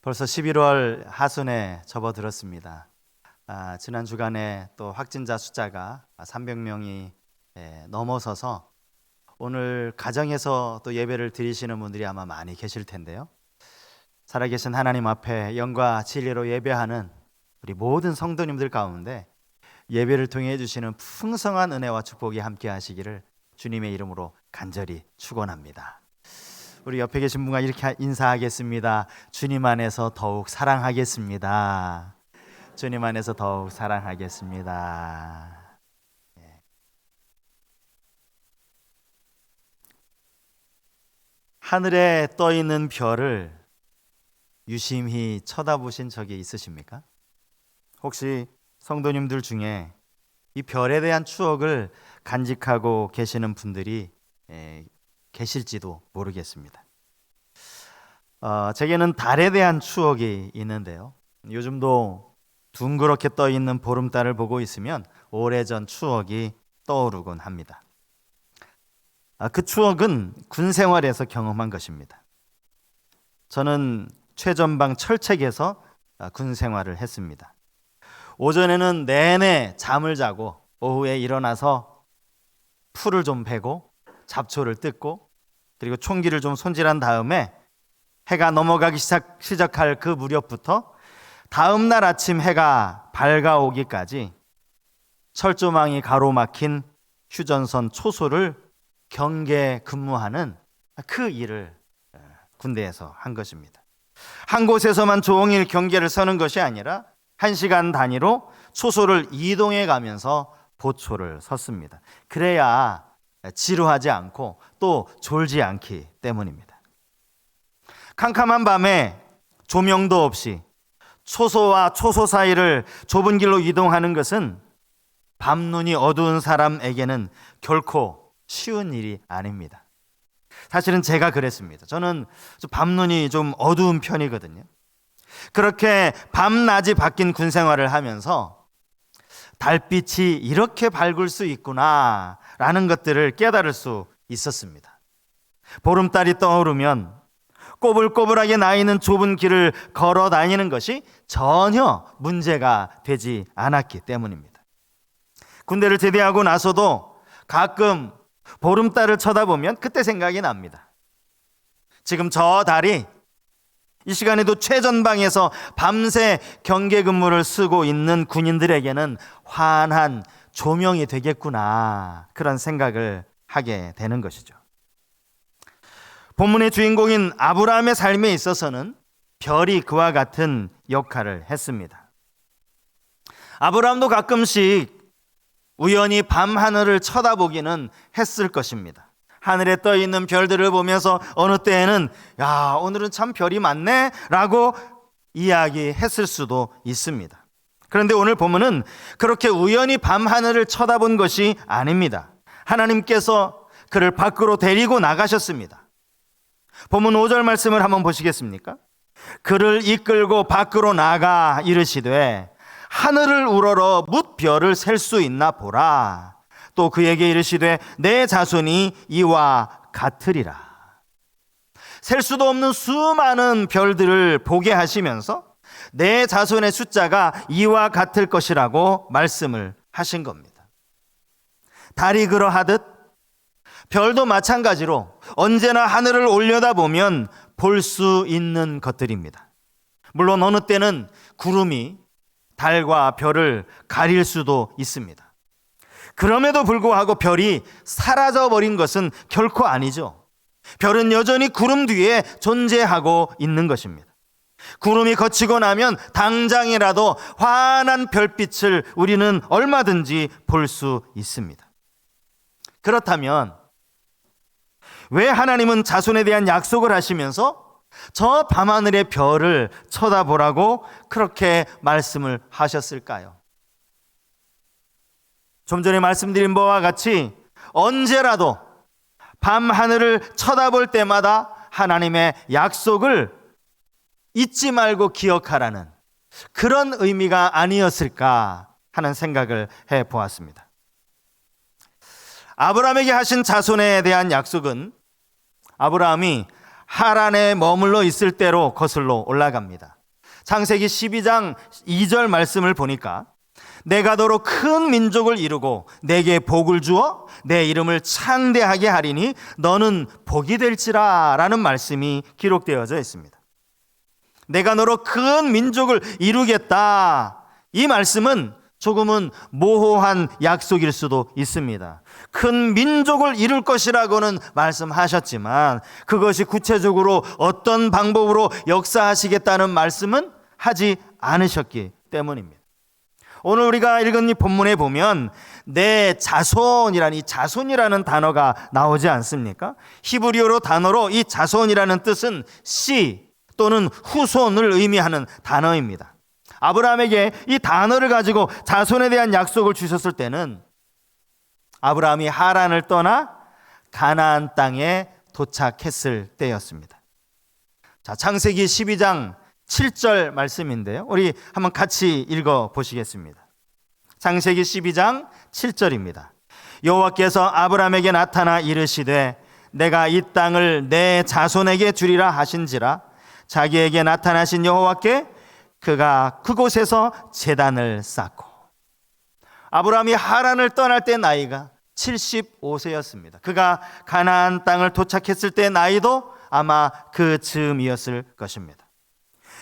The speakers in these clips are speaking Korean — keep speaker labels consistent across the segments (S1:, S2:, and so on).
S1: 벌써 11월 하순에 접어들었습니다. 지난 주간에 또 확진자 숫자가 300명이 넘어서서 오늘 가정에서 또 예배를 드리시는 분들이 아마 많이 계실 텐데요. 살아계신 하나님 앞에 영과 진리로 예배하는 우리 모든 성도님들 가운데 예배를 통해 해주시는 풍성한 은혜와 축복이 함께 하시기를 주님의 이름으로 간절히 축원합니다. 우리 옆에 계신 분과 이렇게 인사하겠습니다. 주님 안에서 더욱 사랑하겠습니다. 주님 안에서 더욱 사랑하겠습니다. 하늘에 떠 있는 별을 유심히 쳐다보신 적이 있으십니까? 혹시 성도님들 중에 이 별에 대한 추억을 간직하고 계시는 분들이 계실지도 모르겠습니다. 제게는 달에 대한 추억이 있는데요. 요즘도 둥그렇게 떠 있는 보름달을 보고 있으면 오래전 추억이 떠오르곤 합니다. 그 추억은 군 생활에서 경험한 것입니다. 저는 최전방 철책에서 군 생활을 했습니다. 오전에는 내내 잠을 자고 오후에 일어나서 풀을 좀 베고 잡초를 뜯고 그리고 총기를 좀 손질한 다음에 해가 넘어가기 시작할 그 무렵부터 다음 날 아침 해가 밝아오기까지 철조망이 가로막힌 휴전선 초소를 경계 근무하는 그 일을 군대에서 한 것입니다. 한 곳에서만 종일 경계를 서는 것이 아니라 1시간 단위로 초소를 이동해 가면서 보초를 섰습니다. 그래야 지루하지 않고 또 졸지 않기 때문입니다. 캄캄한 밤에 조명도 없이 초소와 초소 사이를 좁은 길로 이동하는 것은 밤눈이 어두운 사람에게는 결코 쉬운 일이 아닙니다. 사실은 제가 그랬습니다. 저는 밤눈이 좀 어두운 편이거든요. 그렇게 밤낮이 바뀐 군 생활을 하면서 달빛이 이렇게 밝을 수 있구나 라는 것들을 깨달을 수 있었습니다. 보름달이 떠오르면 꼬불꼬불하게 나 있는 좁은 길을 걸어 다니는 것이 전혀 문제가 되지 않았기 때문입니다. 군대를 제대하고 나서도 가끔 보름달을 쳐다보면 그때 생각이 납니다. 지금 저 달이 이 시간에도 최전방에서 밤새 경계 근무를 쓰고 있는 군인들에게는 환한 조명이 되겠구나, 그런 생각을 하게 되는 것이죠. 본문의 주인공인 아브라함의 삶에 있어서는 별이 그와 같은 역할을 했습니다. 아브라함도 가끔씩 우연히 밤 하늘을 쳐다보기는 했을 것입니다. 하늘에 떠 있는 별들을 보면서 어느 때에는 야, 오늘은 참 별이 많네 라고 이야기했을 수도 있습니다. 그런데 오늘 본문은 그렇게 우연히 밤 하늘을 쳐다본 것이 아닙니다. 하나님께서 그를 밖으로 데리고 나가셨습니다. 본문 5절 말씀을 한번 보시겠습니까? 그를 이끌고 밖으로 나가 이르시되 하늘을 우러러 뭇 별을 셀 수 있나 보라. 또 그에게 이르시되 내 자손이 이와 같으리라. 셀 수도 없는 수많은 별들을 보게 하시면서 내 자손의 숫자가 이와 같을 것이라고 말씀을 하신 겁니다. 달이 그러하듯 별도 마찬가지로 언제나 하늘을 올려다보면 볼 수 있는 것들입니다. 물론 어느 때는 구름이 달과 별을 가릴 수도 있습니다. 그럼에도 불구하고 별이 사라져버린 것은 결코 아니죠. 별은 여전히 구름 뒤에 존재하고 있는 것입니다. 구름이 걷히고 나면 당장이라도 환한 별빛을 우리는 얼마든지 볼 수 있습니다. 그렇다면 왜 하나님은 자손에 대한 약속을 하시면서 저 밤하늘의 별을 쳐다보라고 그렇게 말씀을 하셨을까요? 좀 전에 말씀드린 바와 같이 언제라도 밤하늘을 쳐다볼 때마다 하나님의 약속을 잊지 말고 기억하라는 그런 의미가 아니었을까 하는 생각을 해보았습니다. 아브라함에게 하신 자손에 대한 약속은 아브라함이 하란에 머물러 있을 때로 거슬러 올라갑니다. 창세기 12장 2절 말씀을 보니까 내가 너로 큰 민족을 이루고 내게 복을 주어 내 이름을 창대하게 하리니 너는 복이 될지라 라는 말씀이 기록되어져 있습니다. 내가 너로 큰 민족을 이루겠다. 이 말씀은 조금은 모호한 약속일 수도 있습니다. 큰 민족을 이룰 것이라고는 말씀하셨지만 그것이 구체적으로 어떤 방법으로 역사하시겠다는 말씀은 하지 않으셨기 때문입니다. 오늘 우리가 읽은 이 본문에 보면 내 자손이라는 이 자손이라는 단어가 나오지 않습니까? 히브리어로 단어로 이 자손이라는 뜻은 씨 또는 후손을 의미하는 단어입니다. 아브라함에게 이 단어를 가지고 자손에 대한 약속을 주셨을 때는 아브라함이 하란을 떠나 가나안 땅에 도착했을 때였습니다. 자, 창세기 12장 7절 말씀인데요. 우리 한번 같이 읽어 보시겠습니다. 창세기 12장 7절입니다. 여호와께서 아브라함에게 나타나 이르시되 내가 이 땅을 내 자손에게 주리라 하신지라 자기에게 나타나신 여호와께 그가 그곳에서 제단을 쌓고. 아브라함이 하란을 떠날 때 나이가 75세였습니다. 그가 가나안 땅을 도착했을 때 나이도 아마 그 즈음이었을 것입니다.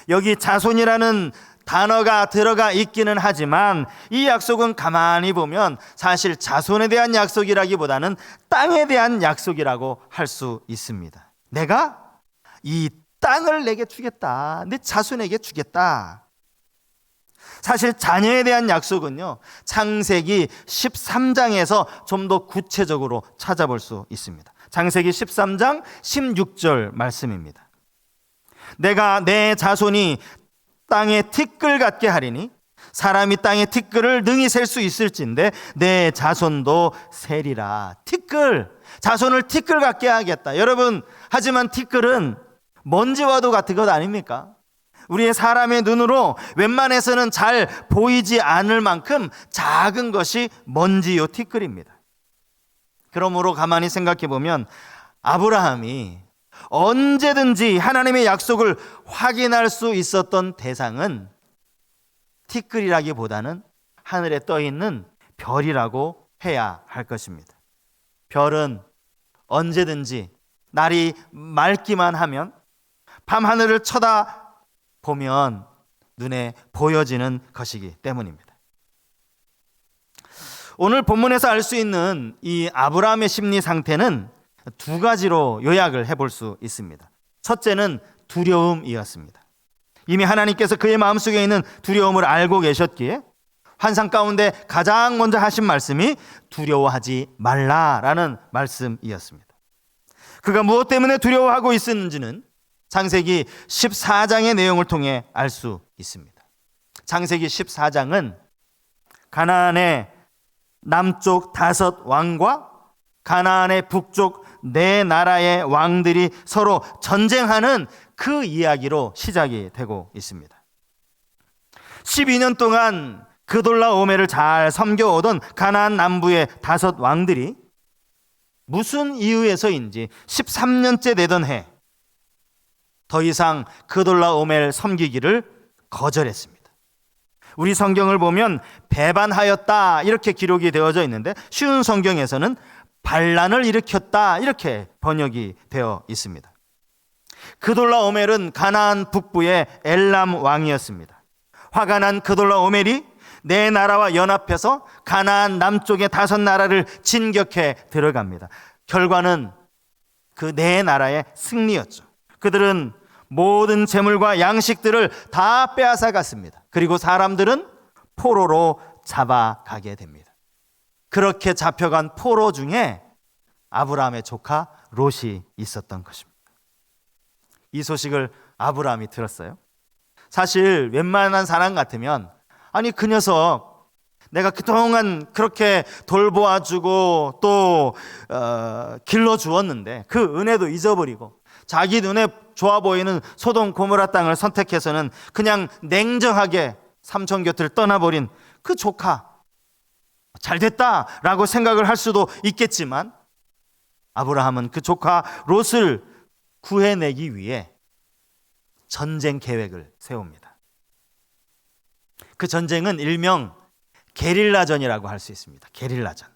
S1: 여기 자손이라는 단어가 들어가 있기는 하지만 이 약속은 가만히 보면 사실 자손에 대한 약속이라기보다는 땅에 대한 약속이라고 할 수 있습니다. 내가 이 땅을 내게 주겠다. 내 자손에게 주겠다. 사실 자녀에 대한 약속은요, 창세기 13장에서 좀 더 구체적으로 찾아볼 수 있습니다. 창세기 13장 16절 말씀입니다. 내가 내 자손이 땅에 티끌 같게 하리니 사람이 땅에 티끌을 능히 셀 수 있을진데 내 자손도 세리라. 티끌, 자손을 티끌 같게 하겠다. 여러분, 하지만 티끌은 먼지와도 같은 것 아닙니까? 우리의 사람의 눈으로 웬만해서는 잘 보이지 않을 만큼 작은 것이 먼지요 티끌입니다. 그러므로 가만히 생각해 보면 아브라함이 언제든지 하나님의 약속을 확인할 수 있었던 대상은 티끌이라기보다는 하늘에 떠 있는 별이라고 해야 할 것입니다. 별은 언제든지 날이 맑기만 하면 밤하늘을 쳐다보면 눈에 보여지는 것이기 때문입니다. 오늘 본문에서 알 수 있는 이 아브라함의 심리 상태는 두 가지로 요약을 해볼 수 있습니다. 첫째는 두려움이었습니다. 이미 하나님께서 그의 마음속에 있는 두려움을 알고 계셨기에 환상 가운데 가장 먼저 하신 말씀이 두려워하지 말라라는 말씀이었습니다. 그가 무엇 때문에 두려워하고 있었는지는 창세기 14장의 내용을 통해 알 수 있습니다. 창세기 14장은 가나안의 남쪽 5 왕과 가나안의 북쪽 4 나라의 왕들이 서로 전쟁하는 그 이야기로 시작이 되고 있습니다. 12년 동안 그돌라오메를 잘 섬겨오던 가나안 남부의 5 왕들이 무슨 이유에서인지 13년째 되던 해 더 이상 그돌라오메를 섬기기를 거절했습니다. 우리 성경을 보면 배반하였다 이렇게 기록이 되어져 있는데 쉬운 성경에서는 반란을 일으켰다 이렇게 번역이 되어 있습니다. 그돌라오멜은 가나안 북부의 엘람 왕이었습니다. 화가 난 그돌라오멜이 4 나라와 연합해서 가나안 남쪽의 5 나라를 진격해 들어갑니다. 결과는 그 4 나라의 승리였죠. 그들은 모든 재물과 양식들을 다 빼앗아갔습니다. 그리고 사람들은 포로로 잡아가게 됩니다. 그렇게 잡혀간 포로 중에 아브라함의 조카 롯이 있었던 것입니다. 이 소식을 아브라함이 들었어요. 사실 웬만한 사람 같으면 아니 그 녀석 내가 그동안 그렇게 돌보아주고 또 길러주었는데 그 은혜도 잊어버리고 자기 눈에 좋아 보이는 소돔 고모라 땅을 선택해서는 그냥 냉정하게 삼촌 곁을 떠나버린 그 조카 잘됐다라고 생각을 할 수도 있겠지만 아브라함은 그 조카 롯을 구해내기 위해 전쟁 계획을 세웁니다. 그 전쟁은 일명 게릴라전이라고 할 수 있습니다. 게릴라전.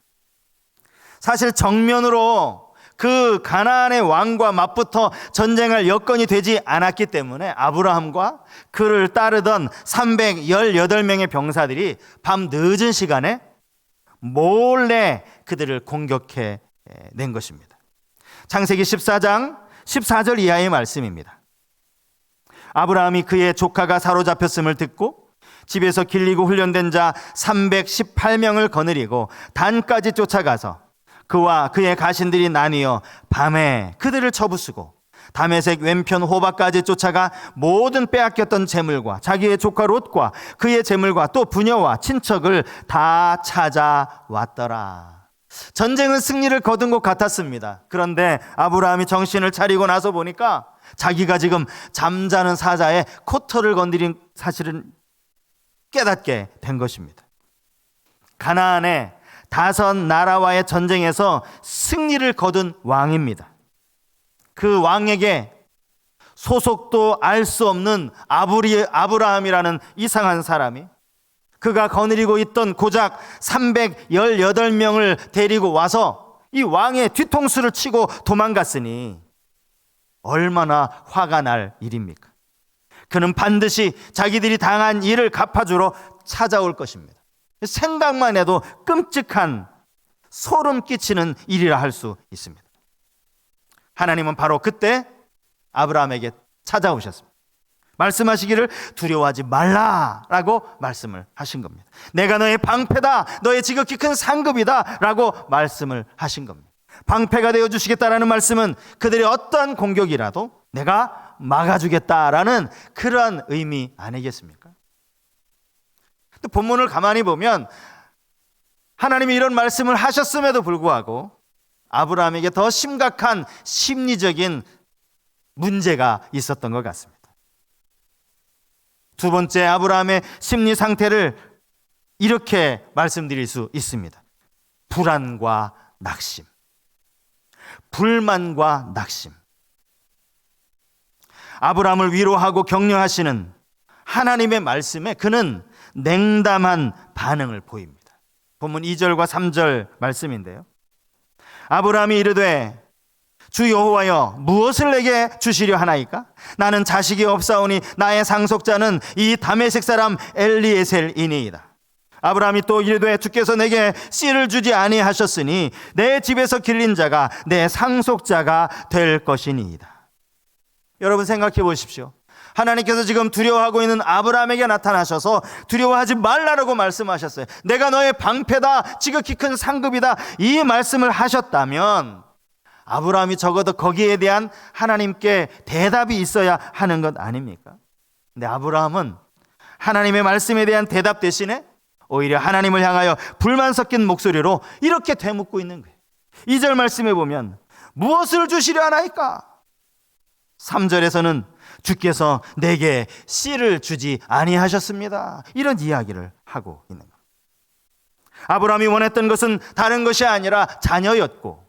S1: 사실 정면으로 그 가나안의 왕과 맞붙어 전쟁할 여건이 되지 않았기 때문에 아브라함과 그를 따르던 318명의 병사들이 밤 늦은 시간에 몰래 그들을 공격해 낸 것입니다. 창세기 14장 14절 이하의 말씀입니다. 아브라함이 그의 조카가 사로잡혔음을 듣고 집에서 길리고 훈련된 자 318명을 거느리고 단까지 쫓아가서 그와 그의 가신들이 나뉘어 밤에 그들을 쳐부수고 다메섹 왼편 호박까지 쫓아가 모든 빼앗겼던 재물과 자기의 조카 롯과 그의 재물과 또 부녀와 친척을 다 찾아왔더라. 전쟁은 승리를 거둔 것 같았습니다. 그런데 아브라함이 정신을 차리고 나서 보니까 자기가 지금 잠자는 사자의 코털을 건드린 사실은 깨닫게 된 것입니다. 가나안의 5나라와의 전쟁에서 승리를 거둔 왕입니다. 그 왕에게 소속도 알 수 없는 아브라함이라는 이상한 사람이 그가 거느리고 있던 고작 318명을 데리고 와서 이 왕의 뒤통수를 치고 도망갔으니 얼마나 화가 날 일입니까? 그는 반드시 자기들이 당한 일을 갚아주러 찾아올 것입니다. 생각만 해도 끔찍한 소름 끼치는 일이라 할 수 있습니다. 하나님은 바로 그때 아브라함에게 찾아오셨습니다. 말씀하시기를 두려워하지 말라라고 말씀을 하신 겁니다. 내가 너의 방패다, 너의 지극히 큰 상급이다 라고 말씀을 하신 겁니다. 방패가 되어주시겠다라는 말씀은 그들의 어떠한 공격이라도 내가 막아주겠다라는 그러한 의미 아니겠습니까? 또 본문을 가만히 보면 하나님이 이런 말씀을 하셨음에도 불구하고 아브라함에게 더 심각한 심리적인 문제가 있었던 것 같습니다. 두 번째 아브라함의 심리 상태를 이렇게 말씀드릴 수 있습니다. 불안과 낙심, 불만과 낙심. 아브라함을 위로하고 격려하시는 하나님의 말씀에 그는 냉담한 반응을 보입니다. 본문 2절과 3절 말씀인데요. 아브라함이 이르되 주 여호와여 무엇을 내게 주시려 하나이까? 나는 자식이 없사오니 나의 상속자는 이 다메섹 사람 엘리에셀이니이다. 아브라함이 또 이르되 주께서 내게 씨를 주지 아니하셨으니 내 집에서 길린 자가 내 상속자가 될 것이니이다. 여러분 생각해 보십시오. 하나님께서 지금 두려워하고 있는 아브라함에게 나타나셔서 두려워하지 말라라고 말씀하셨어요. 내가 너의 방패다, 지극히 큰 상급이다, 이 말씀을 하셨다면 아브라함이 적어도 거기에 대한 하나님께 대답이 있어야 하는 것 아닙니까? 근데 아브라함은 하나님의 말씀에 대한 대답 대신에 오히려 하나님을 향하여 불만 섞인 목소리로 이렇게 되묻고 있는 거예요. 2절 말씀에 보면 무엇을 주시려 하나이까? 3절에서는 주께서 내게 씨를 주지 아니하셨습니다. 이런 이야기를 하고 있는 겁니다. 아브라함이 원했던 것은 다른 것이 아니라 자녀였고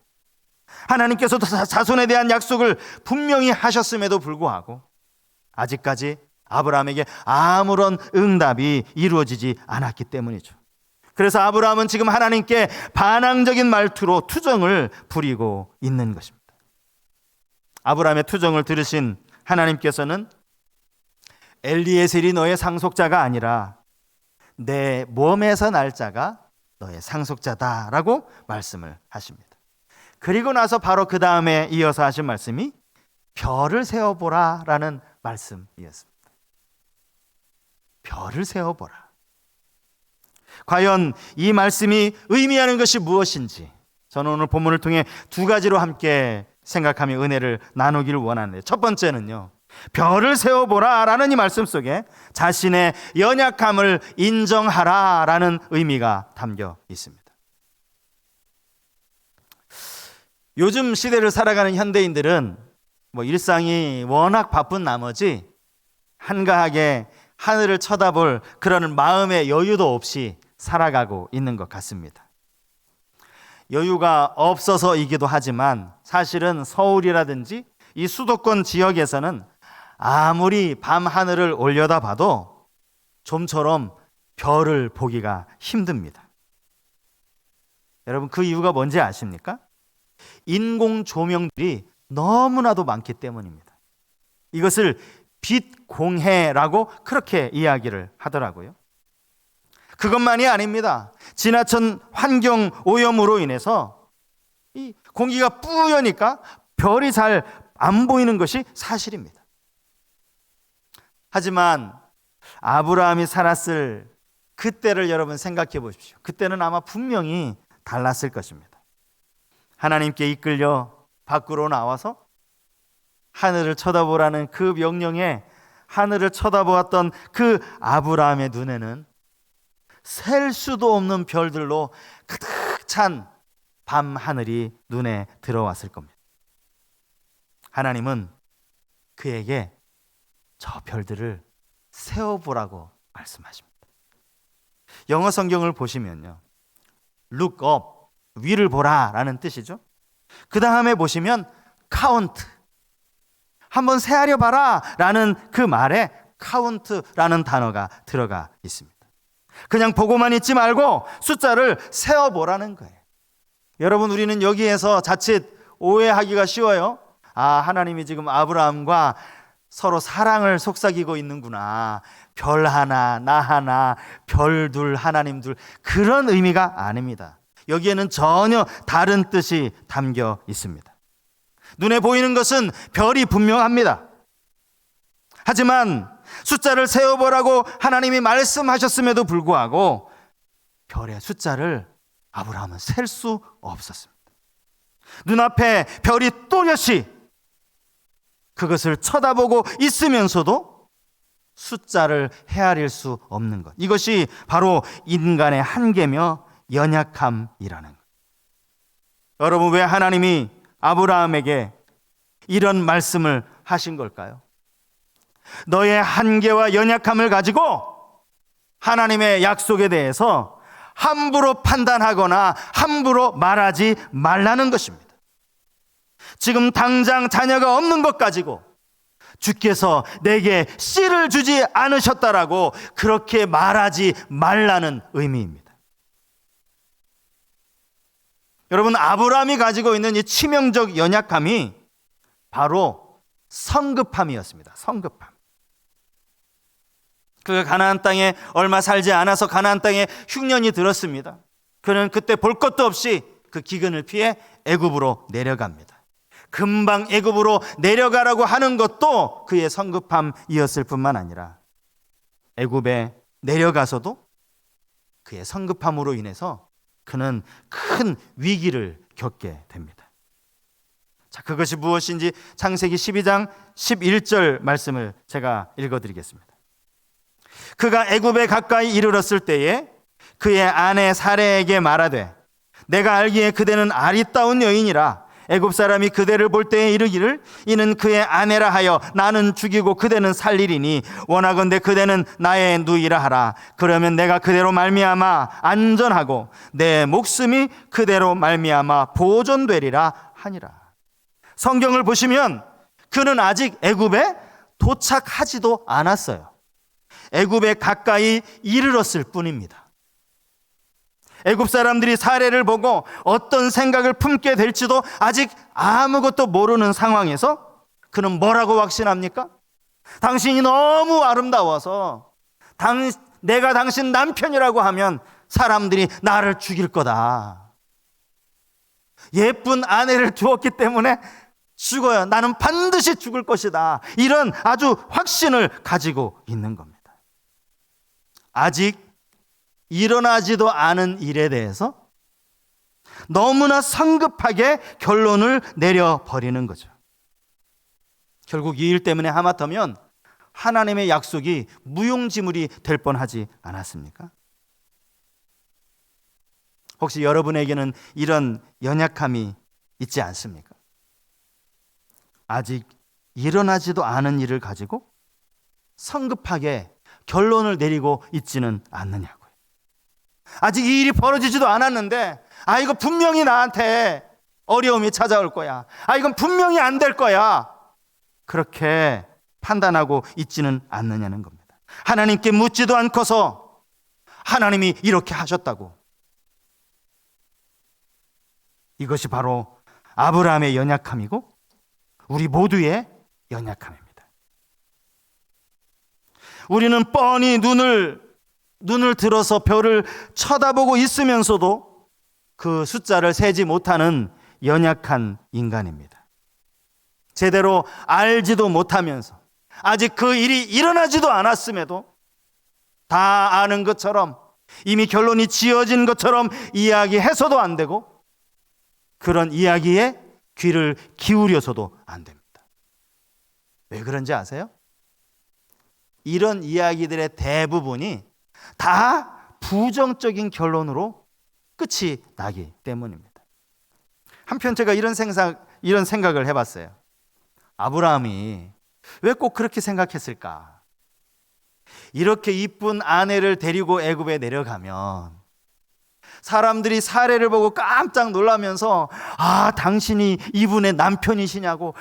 S1: 하나님께서도 자손에 대한 약속을 분명히 하셨음에도 불구하고 아직까지 아브라함에게 아무런 응답이 이루어지지 않았기 때문이죠. 그래서 아브라함은 지금 하나님께 반항적인 말투로 투정을 부리고 있는 것입니다. 아브라함의 투정을 들으신 하나님께서는 엘리에셀이 너의 상속자가 아니라 내 몸에서 날 자가 너의 상속자다라고 말씀을 하십니다. 그리고 나서 바로 그 다음에 이어서 하신 말씀이 별을 세어보라 라는 말씀이었습니다. 별을 세어보라. 과연 이 말씀이 의미하는 것이 무엇인지 저는 오늘 본문을 통해 두 가지로 함께 생각하며 은혜를 나누기를 원하는데, 첫 번째는요, 별을 세어보라 라는 이 말씀 속에 자신의 연약함을 인정하라 라는 의미가 담겨 있습니다. 요즘 시대를 살아가는 현대인들은 일상이 워낙 바쁜 나머지 한가하게 하늘을 쳐다볼 그런 마음의 여유도 없이 살아가고 있는 것 같습니다. 여유가 없어서이기도 하지만 사실은 서울이라든지 이 수도권 지역에서는 아무리 밤 하늘을 올려다봐도 좀처럼 별을 보기가 힘듭니다. 여러분, 그 이유가 뭔지 아십니까? 인공 조명들이 너무나도 많기 때문입니다. 이것을 빛공해라고 그렇게 이야기를 하더라고요. 그것만이 아닙니다. 지나친 환경 오염으로 인해서 이 공기가 뿌여니까 별이 잘 안 보이는 것이 사실입니다. 하지만 아브라함이 살았을 그때를 여러분 생각해 보십시오. 그때는 아마 분명히 달랐을 것입니다. 하나님께 이끌려 밖으로 나와서 하늘을 쳐다보라는 그 명령에 하늘을 쳐다보았던 그 아브라함의 눈에는 셀 수도 없는 별들로 가득 찬 밤 하늘이 눈에 들어왔을 겁니다. 하나님은 그에게 저 별들을 세어보라고 말씀하십니다. 영어 성경을 보시면요, look up, 위를 보라 라는 뜻이죠. 그 다음에 보시면 count, 한번 세하려 봐라 라는 그 말에 count라는 단어가 들어가 있습니다. 그냥 보고만 있지 말고 숫자를 세어보라는 거예요. 여러분, 우리는 여기에서 자칫 오해하기가 쉬워요. 하나님이 지금 아브라함과 서로 사랑을 속삭이고 있는구나. 별 하나, 나 하나, 별 둘, 하나님 둘, 그런 의미가 아닙니다. 여기에는 전혀 다른 뜻이 담겨 있습니다. 눈에 보이는 것은 별이 분명합니다. 하지만 숫자를 세어보라고 하나님이 말씀하셨음에도 불구하고 별의 숫자를 아브라함은 셀 수 없었습니다. 눈앞에 별이 또렷이 그것을 쳐다보고 있으면서도 숫자를 헤아릴 수 없는 것, 이것이 바로 인간의 한계며 연약함이라는 것. 여러분, 왜 하나님이 아브라함에게 이런 말씀을 하신 걸까요? 너의 한계와 연약함을 가지고 하나님의 약속에 대해서 함부로 판단하거나 함부로 말하지 말라는 것입니다. 지금 당장 자녀가 없는 것 가지고 주께서 내게 씨를 주지 않으셨다라고 그렇게 말하지 말라는 의미입니다. 여러분, 아브라함이 가지고 있는 이 치명적 연약함이 바로 성급함이었습니다. 성급함. 그가 가나안 땅에 얼마 살지 않아서 가나안 땅에 흉년이 들었습니다. 그는 그때 볼 것도 없이 그 기근을 피해 애굽으로 내려갑니다. 금방 애굽으로 내려가라고 하는 것도 그의 성급함이었을 뿐만 아니라 애굽에 내려가서도 그의 성급함으로 인해서 그는 큰 위기를 겪게 됩니다. 자, 그것이 무엇인지 창세기 12장 11절 말씀을 제가 읽어드리겠습니다. 그가 애굽에 가까이 이르렀을 때에 그의 아내 사레에게 말하되 내가 알기에 그대는 아리따운 여인이라 애굽 사람이 그대를 볼 때에 이르기를 이는 그의 아내라 하여 나는 죽이고 그대는 살리리니 원하건대 그대는 나의 누이라 하라. 그러면 내가 그대로 말미암아 안전하고 내 목숨이 그대로 말미암아 보존되리라 하니라. 성경을 보시면 그는 아직 애굽에 도착하지도 않았어요. 애굽에 가까이 이르렀을 뿐입니다. 애굽 사람들이 사례를 보고 어떤 생각을 품게 될지도 아직 아무것도 모르는 상황에서 그는 뭐라고 확신합니까? 당신이 너무 아름다워서 내가 당신 남편이라고 하면 사람들이 나를 죽일 거다. 예쁜 아내를 두었기 때문에 죽어요. 나는 반드시 죽을 것이다. 이런 아주 확신을 가지고 있는 겁니다. 아직 일어나지도 않은 일에 대해서 너무나 성급하게 결론을 내려버리는 거죠. 결국 이 일 때문에 하마터면 하나님의 약속이 무용지물이 될 뻔하지 않았습니까? 혹시 여러분에게는 이런 연약함이 있지 않습니까? 아직 일어나지도 않은 일을 가지고 성급하게 결론을 내리고 있지는 않느냐고요. 아직 이 일이 벌어지지도 않았는데 이거 분명히 나한테 어려움이 찾아올 거야. 이건 분명히 안 될 거야. 그렇게 판단하고 있지는 않느냐는 겁니다. 하나님께 묻지도 않고서 하나님이 이렇게 하셨다고. 이것이 바로 아브라함의 연약함이고 우리 모두의 연약함입니다. 우리는 뻔히 눈을 들어서 별을 쳐다보고 있으면서도 그 숫자를 세지 못하는 연약한 인간입니다. 제대로 알지도 못하면서 아직 그 일이 일어나지도 않았음에도 다 아는 것처럼, 이미 결론이 지어진 것처럼 이야기해서도 안 되고 그런 이야기에 귀를 기울여서도 안 됩니다. 왜 그런지 아세요? 이런 이야기들의 대부분이 다 부정적인 결론으로 끝이 나기 때문입니다. 한편 제가 이런 생각을 해봤어요. 아브라함이 왜 꼭 그렇게 생각했을까? 이렇게 이쁜 아내를 데리고 애굽에 내려가면 사람들이 사례를 보고 깜짝 놀라면서 당신이 이분의 남편이시냐고.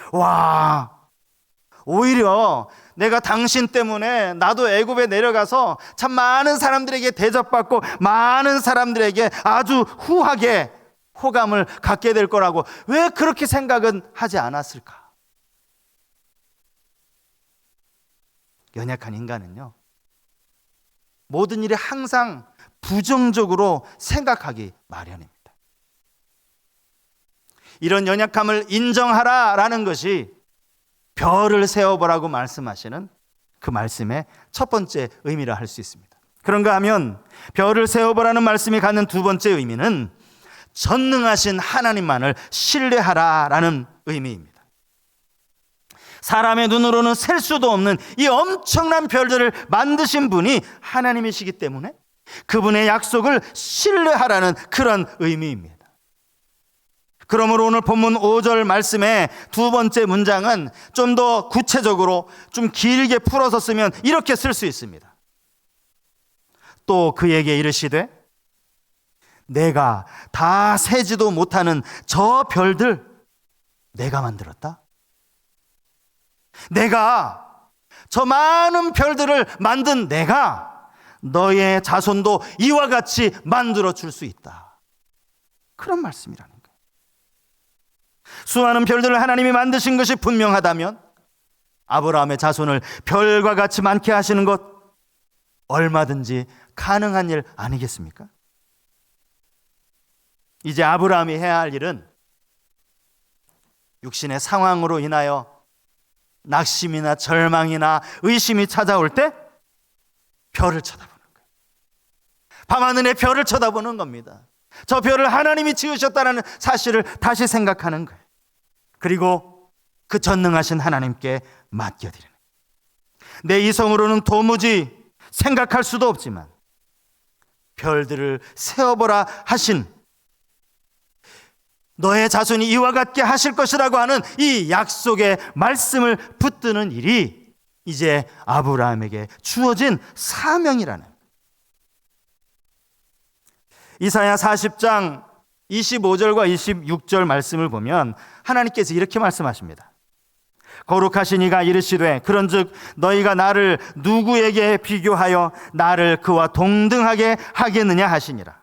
S1: 오히려 내가 당신 때문에 나도 애굽에 내려가서 참 많은 사람들에게 대접받고 많은 사람들에게 아주 후하게 호감을 갖게 될 거라고 왜 그렇게 생각은 하지 않았을까? 연약한 인간은요, 모든 일에 항상 부정적으로 생각하기 마련입니다. 이런 연약함을 인정하라라는 것이 별을 세어보라고 말씀하시는 그 말씀의 첫 번째 의미라 할 수 있습니다. 그런가 하면 별을 세어보라는 말씀이 갖는 두 번째 의미는 전능하신 하나님만을 신뢰하라라는 의미입니다. 사람의 눈으로는 셀 수도 없는 이 엄청난 별들을 만드신 분이 하나님이시기 때문에 그분의 약속을 신뢰하라는 그런 의미입니다. 그러므로 오늘 본문 5절 말씀의 두 번째 문장은 좀 더 구체적으로 좀 길게 풀어서 쓰면 이렇게 쓸 수 있습니다. 또 그에게 이르시되 내가 다 세지도 못하는 저 별들 내가 만들었다. 내가 저 많은 별들을 만든 내가 너의 자손도 이와 같이 만들어 줄 수 있다. 그런 말씀이라는 거예요. 수많은 별들을 하나님이 만드신 것이 분명하다면 아브라함의 자손을 별과 같이 많게 하시는 것 얼마든지 가능한 일 아니겠습니까? 이제 아브라함이 해야 할 일은 육신의 상황으로 인하여 낙심이나 절망이나 의심이 찾아올 때 별을 쳐다보는 거예요. 밤하늘의 별을 쳐다보는 겁니다. 저 별을 하나님이 지으셨다는 사실을 다시 생각하는 거예요. 그리고 그 전능하신 하나님께 맡겨드리는 거예요. 내 이성으로는 도무지 생각할 수도 없지만 별들을 세어보라 하신, 너의 자손이 이와 같게 하실 것이라고 하는 이 약속의 말씀을 붙드는 일이 이제 아브라함에게 주어진 사명이라는 거예요. 이사야 40장 25절과 26절 말씀을 보면 하나님께서 이렇게 말씀하십니다. 거룩하신 이가 이르시되 그런즉 너희가 나를 누구에게 비교하여 나를 그와 동등하게 하겠느냐 하시니라.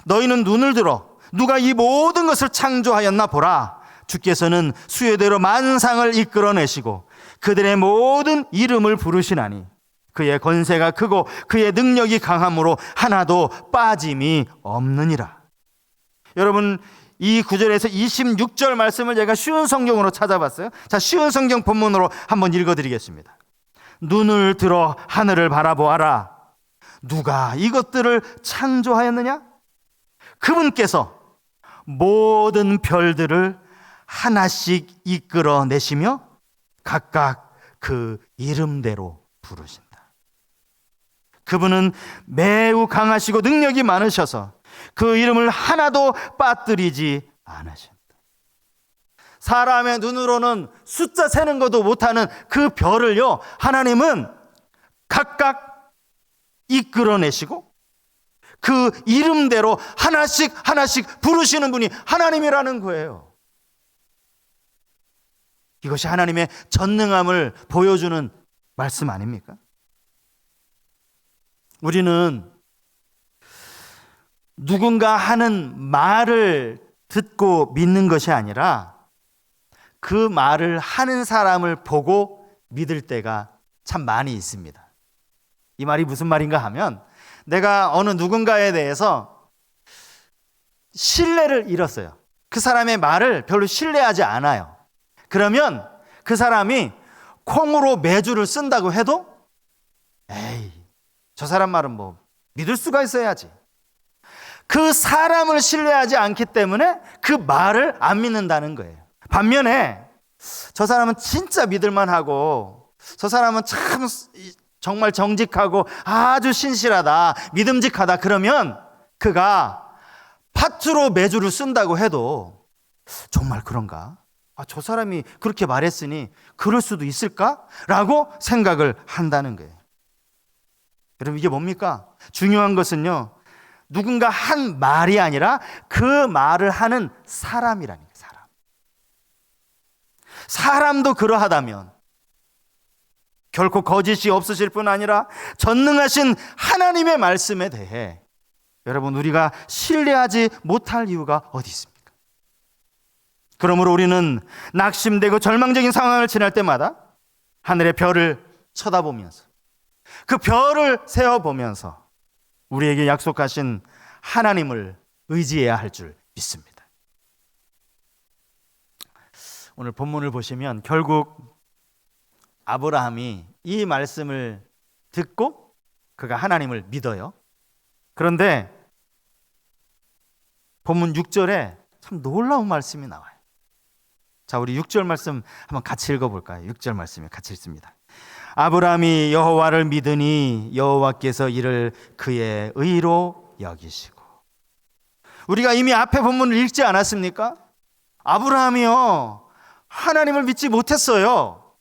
S1: 너희는 눈을 들어 누가 이 모든 것을 창조하였나 보라. 주께서는 수요대로 만상을 이끌어내시고 그들의 모든 이름을 부르시나니 그의 권세가 크고 그의 능력이 강함으로 하나도 빠짐이 없느니라. 여러분, 이 구절에서 26절 말씀을 제가 쉬운 성경으로 찾아봤어요. 자, 쉬운 성경 본문으로 한번 읽어드리겠습니다. 눈을 들어 하늘을 바라보아라. 누가 이것들을 창조하였느냐? 그분께서 모든 별들을 하나씩 이끌어내시며 각각 그 이름대로 부르신다. 그분은 매우 강하시고 능력이 많으셔서 그 이름을 하나도 빠뜨리지 않으신다. 사람의 눈으로는 숫자 세는 것도 못하는 그 별을요, 하나님은 각각 이끌어내시고 그 이름대로 하나씩 하나씩 부르시는 분이 하나님이라는 거예요. 이것이 하나님의 전능함을 보여주는 말씀 아닙니까? 우리는 누군가 하는 말을 듣고 믿는 것이 아니라 그 말을 하는 사람을 보고 믿을 때가 참 많이 있습니다. 이 말이 무슨 말인가 하면, 내가 어느 누군가에 대해서 신뢰를 잃었어요. 그 사람의 말을 별로 신뢰하지 않아요. 그러면 그 사람이 콩으로 매주를 쓴다고 해도 에이, 저 사람 말은 뭐 믿을 수가 있어야지. 그 사람을 신뢰하지 않기 때문에 그 말을 안 믿는다는 거예요. 반면에 저 사람은 진짜 믿을만하고, 저 사람은 참 정말 정직하고 아주 신실하다, 믿음직하다, 그러면 그가 팥으로 매주를 쓴다고 해도 정말 그런가? 저 사람이 그렇게 말했으니 그럴 수도 있을까? 라고 생각을 한다는 거예요. 여러분, 이게 뭡니까? 중요한 것은요, 누군가 한 말이 아니라 그 말을 하는 사람이라는 거예요. 사람도 그러하다면 결코 거짓이 없으실 뿐 아니라 전능하신 하나님의 말씀에 대해 여러분, 우리가 신뢰하지 못할 이유가 어디 있습니까? 그러므로 우리는 낙심되고 절망적인 상황을 지날 때마다 하늘의 별을 쳐다보면서, 그 별을 세어보면서 우리에게 약속하신 하나님을 의지해야 할 줄 믿습니다. 오늘 본문을 보시면 결국 아브라함이 이 말씀을 듣고 그가 하나님을 믿어요. 그런데 본문 6절에 참 놀라운 말씀이 나와요. 자, 우리 6절 말씀 한번 같이 읽어볼까요? 6절 말씀에 같이 읽습니다. 아브라함이 여호와를 믿으니 여호와께서 이를 그의 의로 여기시고. 우리가 이미 앞에 본문을 읽지 않았습니까? 아브라함이요, 하나님을 믿지 못했어요.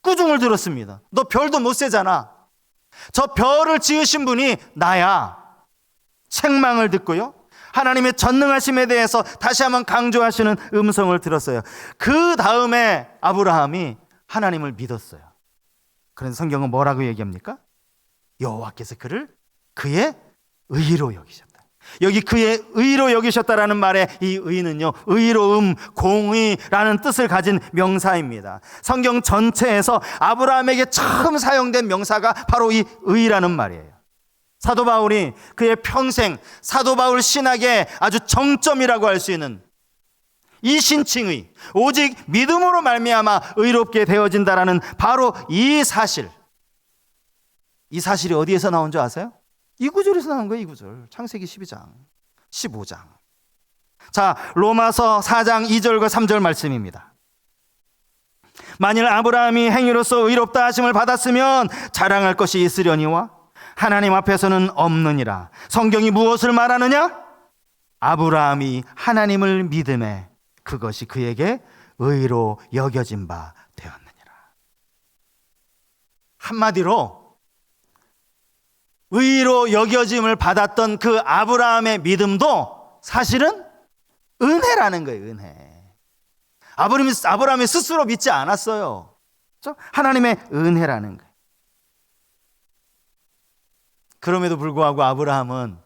S1: 꾸중을 들었습니다. 너 별도 못 세잖아. 저 별을 지으신 분이 나야. 책망을 듣고요, 하나님의 전능하심에 대해서 다시 한번 강조하시는 음성을 들었어요. 그 다음에 아브라함이 하나님을 믿었어요. 그런 성경은 뭐라고 얘기합니까? 여호와께서 그를 그의 의로 여기셨다. 여기 그의 의로 여기셨다라는 말에 이 의는요, 의로움, 공의라는 뜻을 가진 명사입니다. 성경 전체에서 아브라함에게 처음 사용된 명사가 바로 이 의라는 말이에요. 사도 바울이 그의 평생, 사도 바울 신학의 아주 정점이라고 할 수 있는 이 신칭의, 오직 믿음으로 말미암아 의롭게 되어진다라는 바로 이 사실, 이 사실이 어디에서 나온 줄 아세요? 이 구절에서 나온 거예요. 이 구절, 창세기 12장 15장. 자, 로마서 4장 2절과 3절 말씀입니다. 만일 아브라함이 행위로서 의롭다 하심을 받았으면 자랑할 것이 있으려니와 하나님 앞에서는 없느니라. 성경이 무엇을 말하느냐? 아브라함이 하나님을 믿음에 그것이 그에게 의로 여겨진 바 되었느니라. 한마디로 의로 여겨짐을 받았던 그 아브라함의 믿음도 사실은 은혜라는 거예요. 은혜. 아브라함이 스스로 믿지 않았어요. 하나님의 은혜라는 거예요. 그럼에도 불구하고 아브라함은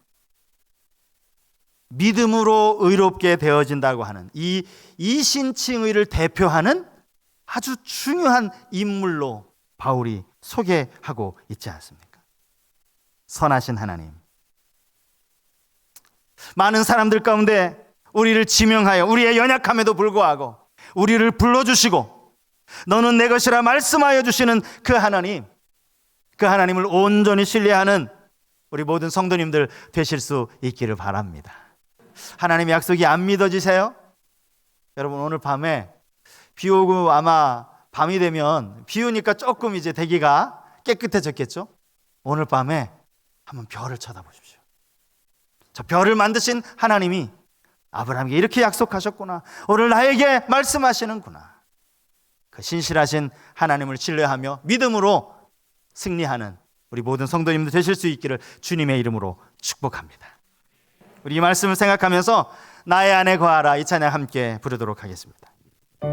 S1: 믿음으로 의롭게 되어진다고 하는 이 이신칭의를 대표하는 아주 중요한 인물로 바울이 소개하고 있지 않습니까? 선하신 하나님, 많은 사람들 가운데 우리를 지명하여 우리의 연약함에도 불구하고 우리를 불러주시고 너는 내 것이라 말씀하여 주시는 그 하나님, 그 하나님을 온전히 신뢰하는 우리 모든 성도님들 되실 수 있기를 바랍니다. 하나님의 약속이 안 믿어지세요? 여러분, 오늘 밤에 비 오고 아마 밤이 되면 비 오니까 조금 이제 대기가 깨끗해졌겠죠? 오늘 밤에 한번 별을 쳐다보십시오. 저 별을 만드신 하나님이 아브라함에게 이렇게 약속하셨구나, 오늘 나에게 말씀하시는구나. 그 신실하신 하나님을 신뢰하며 믿음으로 승리하는 우리 모든 성도님들 되실 수 있기를 주님의 이름으로 축복합니다. 우리 이 말씀을 생각하면서 나의 안에 거하라, 이 찬양 함께 부르도록 하겠습니다.